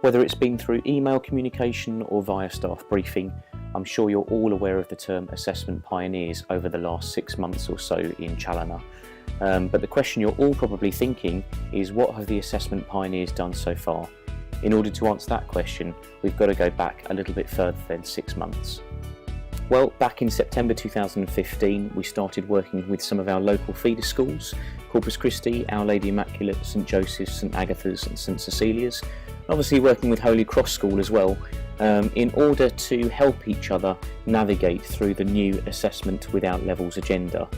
Whether it's been through email communication or via staff briefing, I'm sure you're all aware of the term assessment pioneers over the last 6 months or so in Challoner. But the question you're all probably thinking is, what have the assessment pioneers done so far? In order to answer that question, we've got to go back a little bit further than 6 months. Well, back in September 2015, we started working with some of our local feeder schools, Corpus Christi, Our Lady Immaculate, St Joseph's, St Agatha's and St Cecilia's, obviously working with Holy Cross School as well, in order to help each other navigate through the new Assessment Without Levels agenda.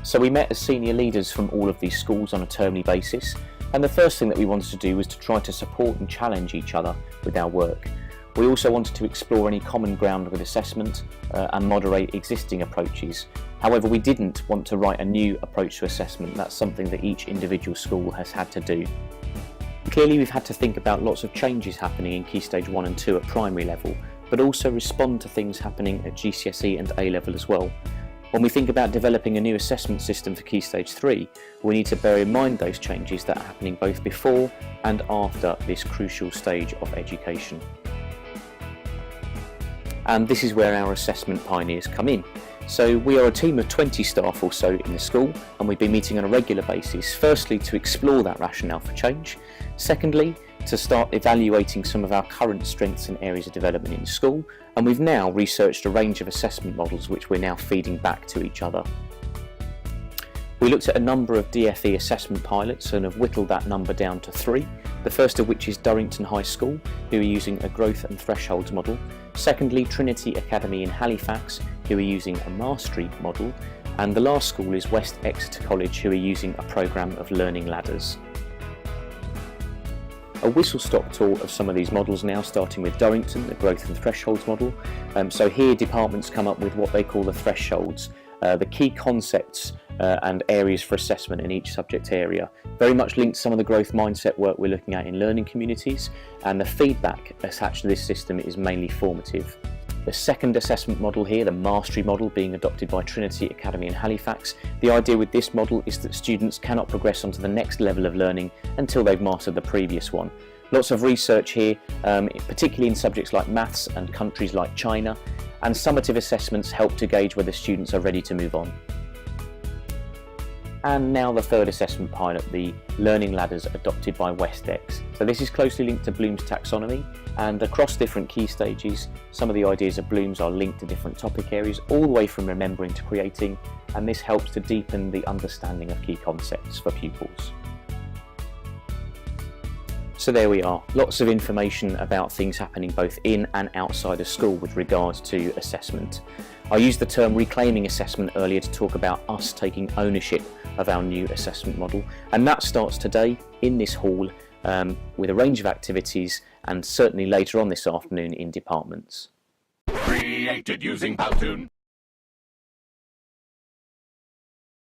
So we met as senior leaders from all of these schools on a termly basis, and the first thing that we wanted to do was to try to support and challenge each other with our work. We also wanted to explore any common ground with assessment and moderate existing approaches. However, we didn't want to write a new approach to assessment. That's something that each individual school has had to do. Clearly, we've had to think about lots of changes happening in Key Stage 1 and 2 at primary level, but also respond to things happening at GCSE and A level as well. When we think about developing a new assessment system for Key Stage 3, we need to bear in mind those changes that are happening both before and after this crucial stage of education. And this is where our assessment pioneers come in. So we are a team of 20 staff or so in the school, and we've been meeting on a regular basis, firstly to explore that rationale for change, secondly to start evaluating some of our current strengths and areas of development in the school, and we've now researched a range of assessment models which we're now feeding back to each other. We looked at a number of DFE assessment pilots and have whittled that number down to 3, the first of which is Durrington High School, who are using a growth and thresholds model, secondly Trinity Academy in Halifax, who are using a mastery model, and the last school is West Exeter College, who are using a programme of learning ladders. A whistle-stop tour of some of these models now, starting with Durrington, the growth and thresholds model. So here departments come up with what they call the thresholds, the key concepts and areas for assessment in each subject area, very much linked to some of the growth mindset work we're looking at in learning communities, and the feedback attached to this system is mainly formative. The second assessment model here, the mastery model, being adopted by Trinity Academy in Halifax. The idea with this model is that students cannot progress onto the next level of learning until they've mastered the previous one. Lots of research here, particularly in subjects like maths and countries like China, and summative assessments help to gauge whether students are ready to move on. And now the third assessment pilot, the learning ladders adopted by WestEx. So this is closely linked to Bloom's taxonomy, and across different key stages, some of the ideas of Bloom's are linked to different topic areas, all the way from remembering to creating, and this helps to deepen the understanding of key concepts for pupils. So there we are, lots of information about things happening both in and outside of school with regards to assessment. I used the term reclaiming assessment earlier to talk about us taking ownership of our new assessment model, and that starts today in this hall with a range of activities, and certainly later on this afternoon in departments. Created using Powtoon.